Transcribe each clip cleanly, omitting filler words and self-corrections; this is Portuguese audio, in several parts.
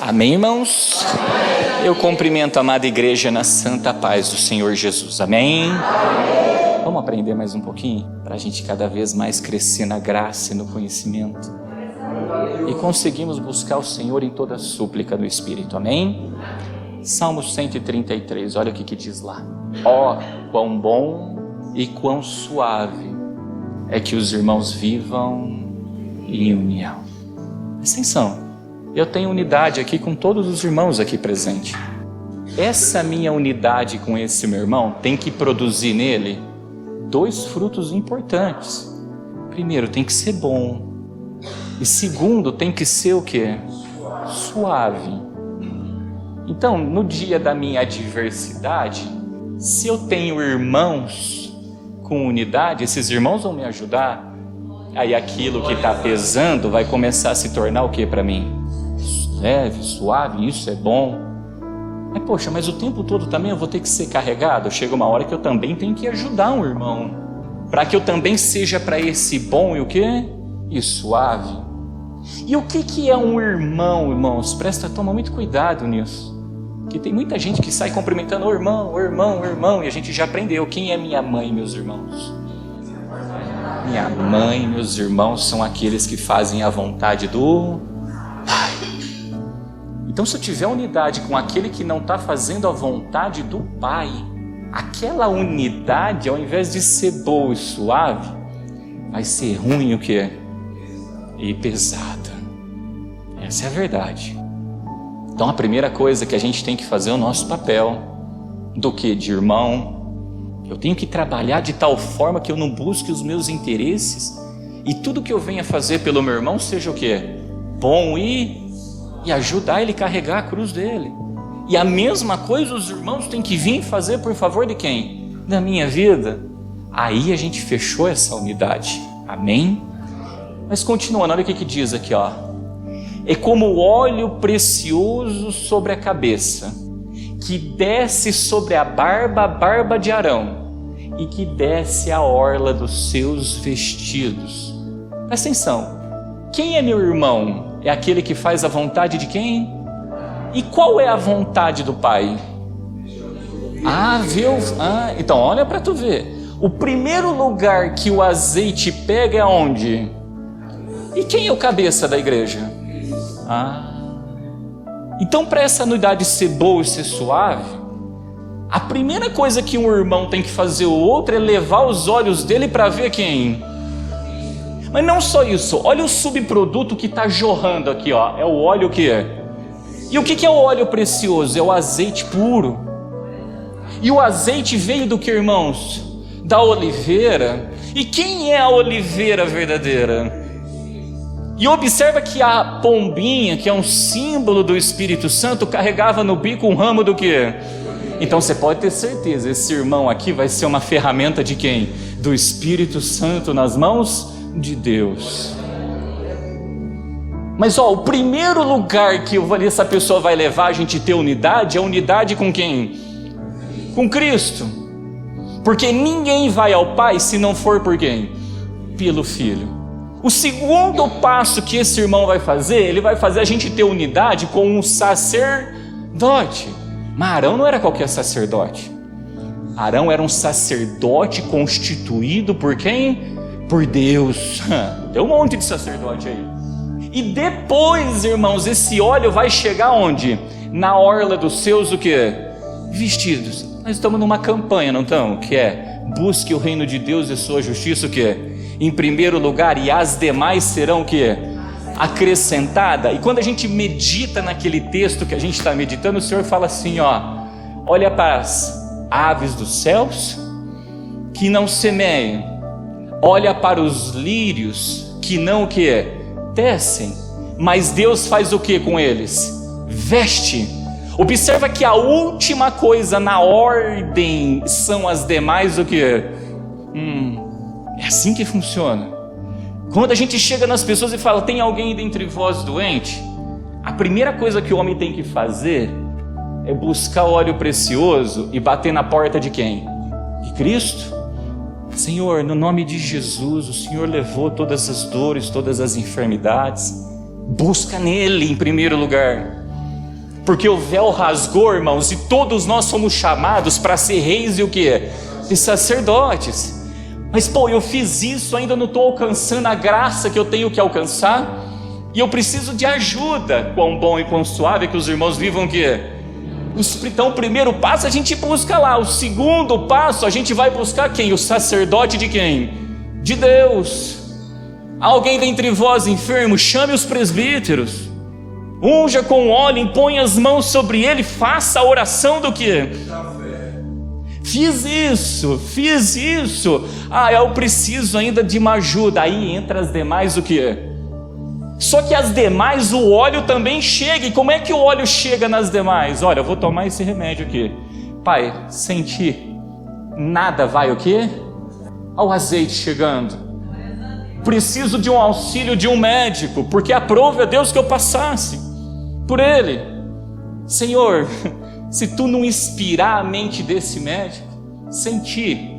Amém, irmãos? Amém. Eu cumprimento a amada igreja na santa paz do Senhor Jesus. Amém? Amém. Vamos aprender mais um pouquinho? Para a gente cada vez mais crescer na graça e no conhecimento. E conseguimos buscar o Senhor em toda a súplica do Espírito. Amém? Salmo 133, olha o que diz lá. Ó, quão bom e quão suave é que os irmãos vivam em união. Presta atenção. Eu tenho unidade aqui com todos os irmãos aqui presentes. Essa minha unidade com esse meu irmão tem que produzir nele dois frutos importantes. Primeiro, tem que ser bom. E segundo, tem que ser o quê? Suave. Então, no dia da minha adversidade, se eu tenho irmãos com unidade, esses irmãos vão me ajudar. Aí aquilo que está pesando vai começar a se tornar o que para mim? Leve, suave, isso é bom. Mas poxa, mas o tempo todo também eu vou ter que ser carregado? Chega uma hora que eu também tenho que ajudar um irmão, para que eu também seja para esse bom e o quê? E suave. E o que é um irmão, irmãos? Toma muito cuidado nisso. Que tem muita gente que sai cumprimentando o irmão, o irmão, o irmão, e a gente já aprendeu. Quem é minha mãe, meus irmãos? Minha mãe, meus irmãos, são aqueles que fazem a vontade do Pai. Então, se eu tiver unidade com aquele que não está fazendo a vontade do Pai, aquela unidade, ao invés de ser boa e suave, vai ser ruim o que é? E pesada. Essa é a verdade. Então, a primeira coisa que a gente tem que fazer é o nosso papel do que? De irmão. Eu tenho que trabalhar de tal forma que eu não busque os meus interesses e tudo que eu venha fazer pelo meu irmão seja o que? Bom e ajudar ele a carregar a cruz dele. E a mesma coisa os irmãos têm que vir fazer por favor de quem? Da minha vida. Aí a gente fechou essa unidade. Amém? Mas continuando, olha o que diz aqui, ó. É como óleo precioso sobre a cabeça, que desce sobre a barba de Arão, e que desce a orla dos seus vestidos. Presta atenção. Quem é meu irmão? É aquele que faz a vontade de quem? E qual é a vontade do Pai? Então olha para tu ver. O primeiro lugar que o azeite pega é onde? E quem é o cabeça da igreja? Então, para essa unidade ser boa e ser suave, a primeira coisa que um irmão tem que fazer o outro é levar os olhos dele para ver quem? Mas não só isso, olha o subproduto que está jorrando aqui, ó. É o óleo que é. E o que é o óleo precioso? É o azeite puro. E o azeite veio do que, irmãos? Da oliveira. E quem é a oliveira verdadeira? E observa que a pombinha, que é um símbolo do Espírito Santo, carregava no bico um ramo do quê? Então você pode ter certeza, esse irmão aqui vai ser uma ferramenta de quem? Do Espírito Santo nas mãos de Deus. Mas o primeiro lugar que essa pessoa vai levar a gente ter unidade é unidade com quem? Com Cristo. Porque ninguém vai ao Pai se não for por quem? Pelo Filho. O segundo passo que esse irmão vai fazer, ele vai fazer a gente ter unidade com um sacerdote. Mas Arão não era qualquer sacerdote. Arão era um sacerdote constituído por quem? Por Deus. Tem um monte de sacerdote aí. E depois, irmãos, esse óleo vai chegar onde? Na orla dos seus o quê? Vestidos. Nós estamos numa campanha, não estamos? Que é, busque o reino de Deus e sua justiça, o quê? Em primeiro lugar, e as demais serão o quê? Acrescentada. E quando a gente medita naquele texto que a gente está meditando, o Senhor fala assim, olha para as aves dos céus que não semeiam, olha para os lírios que não o quê? Tecem, mas Deus faz o que com eles? Veste. Observa que a última coisa na ordem são as demais o que? É assim que funciona. Quando a gente chega nas pessoas e fala, tem alguém dentre vós doente? A primeira coisa que o homem tem que fazer é buscar o óleo precioso e bater na porta de quem? De Cristo. Senhor, no nome de Jesus, o Senhor levou todas as dores, todas as enfermidades. Busca nele em primeiro lugar. Porque o véu rasgou, irmãos, e todos nós somos chamados para ser reis e o quê? E sacerdotes. Mas eu fiz isso, ainda não estou alcançando a graça que eu tenho que alcançar, e eu preciso de ajuda. Quão bom e quão suave que os irmãos vivam o quê? Então o primeiro passo a gente busca lá, o segundo passo a gente vai buscar quem? O sacerdote de quem? De Deus. Alguém dentre vós enfermo, chame os presbíteros, unja com óleo, impõe as mãos sobre ele, faça a oração do quê? Fiz isso. Eu preciso ainda de uma ajuda. Aí entra as demais o quê? Só que as demais, o óleo também chega. E como é que o óleo chega nas demais? Olha, eu vou tomar esse remédio aqui. Pai, sem ti, nada vai o quê? Olha o azeite chegando. Preciso de um auxílio de um médico, porque aprove a Deus que eu passasse por ele. Senhor, se tu não inspirar a mente desse médico, sem ti,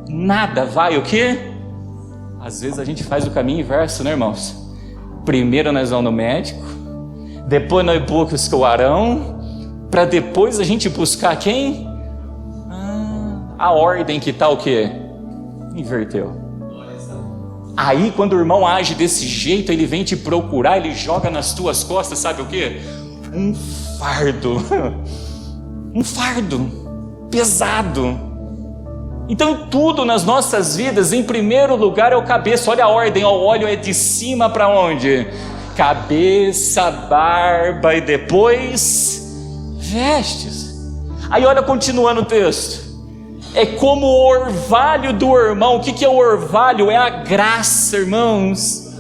nada vai o quê? Às vezes a gente faz o caminho inverso, né, irmãos? Primeiro nós vamos no médico, depois nós buscamos o Arão, para depois a gente buscar quem? A ordem que tá o quê? Inverteu. Aí quando o irmão age desse jeito, ele vem te procurar, ele joga nas tuas costas, sabe o quê? Um fardo pesado. Então tudo nas nossas vidas, em primeiro lugar é o cabeça. Olha a ordem, o óleo é de cima para onde? Cabeça, barba e depois vestes. Aí olha, continuando o texto, é como o orvalho do irmão. O que é o orvalho? É a graça, irmãos.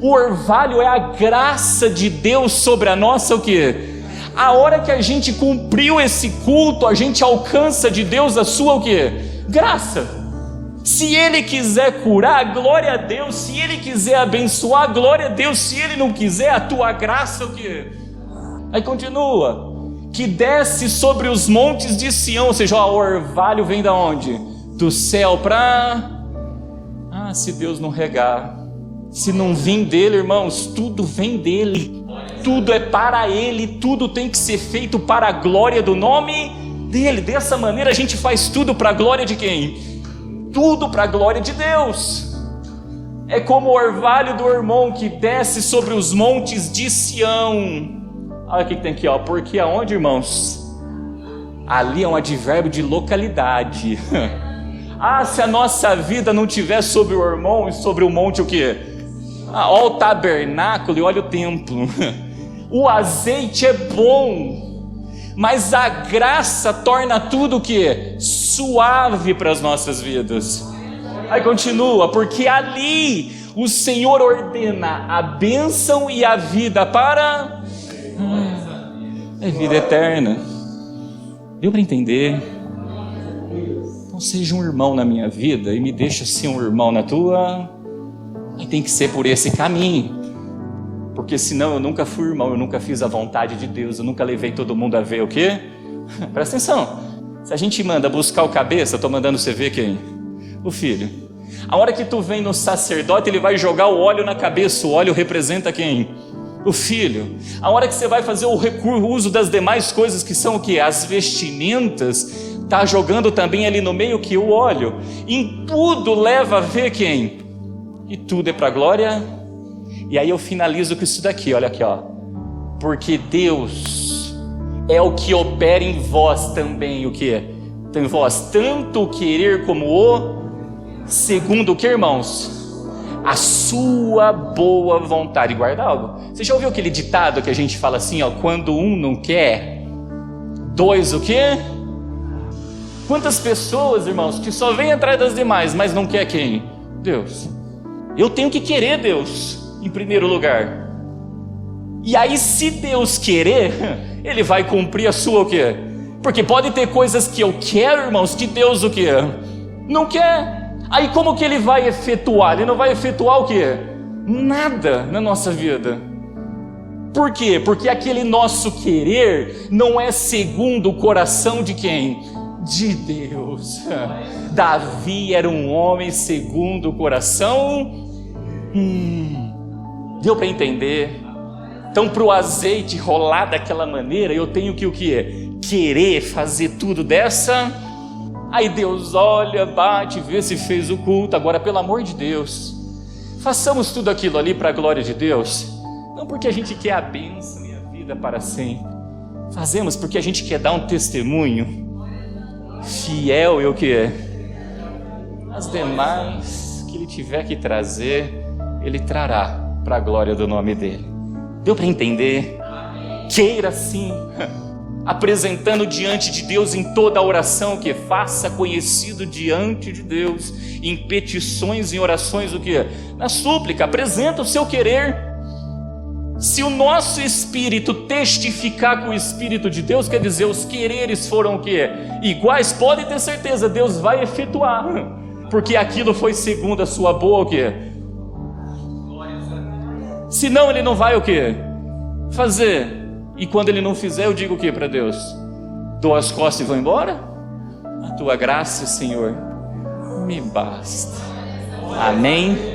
O orvalho é a graça de Deus sobre a nossa o quê? A hora que a gente cumpriu esse culto, a gente alcança de Deus a sua o quê? Graça. Se Ele quiser curar, glória a Deus. Se Ele quiser abençoar, glória a Deus. Se Ele não quiser, a tua graça o quê? Aí continua, que desce sobre os montes de Sião. Ou seja, o orvalho vem da onde? Do céu para... se Deus não regar, se não vir dele, irmãos, tudo vem dele. Tudo é para Ele, tudo tem que ser feito para a glória do nome dEle. Dessa maneira a gente faz tudo para a glória de quem? Tudo para a glória de Deus. É como o orvalho do irmão que desce sobre os montes de Sião. Olha o que tem aqui, porque aonde, irmãos? Ali é um advérbio de localidade. Se a nossa vida não tiver sobre o irmão e sobre o monte o quê? Olha o tabernáculo e olha o templo. O azeite é bom, mas a graça torna tudo o que? Suave para as nossas vidas. Aí continua, porque ali o Senhor ordena a bênção e a vida para... é vida eterna. Deu para entender? Então seja um irmão na minha vida e me deixa ser um irmão na tua... Aí tem que ser por esse caminho, porque senão eu nunca fui irmão, eu nunca fiz a vontade de Deus, eu nunca levei todo mundo a ver o quê? Presta atenção, se a gente manda buscar o cabeça, estou mandando você ver quem? O filho. A hora que tu vem no sacerdote, ele vai jogar o óleo na cabeça, o óleo representa quem? O filho. A hora que você vai fazer o uso das demais coisas que são o quê? As vestimentas, está jogando também ali no meio que o óleo. Em tudo leva a ver quem? E tudo é para a glória. E aí eu finalizo com isso daqui, olha aqui, porque Deus é o que opera em vós também, o que? Em vós, tanto o querer como o segundo o que, irmãos? A sua boa vontade. Guarda algo. Você já ouviu aquele ditado que a gente fala assim, quando um não quer, dois o quê? Quantas pessoas, irmãos, que só vêm atrás das demais, mas não quer quem? Deus. Eu tenho que querer Deus em primeiro lugar. E aí, se Deus querer, Ele vai cumprir a sua o quê? Porque pode ter coisas que eu quero, irmãos, que Deus o quê? Não quer. Aí como que Ele vai efetuar? Ele não vai efetuar o quê? Nada na nossa vida. Por quê? Porque aquele nosso querer não é segundo o coração de quem? De Deus. Davi era um homem segundo o coração. Deu para entender? Então, para o azeite rolar daquela maneira, eu tenho que o quê? Querer fazer tudo dessa. Aí Deus olha, bate, vê se fez o culto. Agora, pelo amor de Deus, façamos tudo aquilo ali para a glória de Deus. Não porque a gente quer a bênção e a vida para sempre. Fazemos porque a gente quer dar um testemunho fiel e o que? As demais que Ele tiver que trazer, Ele trará para a glória do nome dEle. Deu para entender? Queira sim, apresentando diante de Deus em toda a oração que faça conhecido diante de Deus, em petições e orações, o que? Na súplica, apresenta o seu querer. Se o nosso espírito testificar com o Espírito de Deus, quer dizer, os quereres foram o quê? Iguais, pode ter certeza, Deus vai efetuar, porque aquilo foi segundo a sua boa o quê? Senão Ele não vai o quê? Fazer. E quando Ele não fizer, eu digo o quê para Deus? Dou as costas e vou embora? A Tua graça, Senhor, me basta. Amém.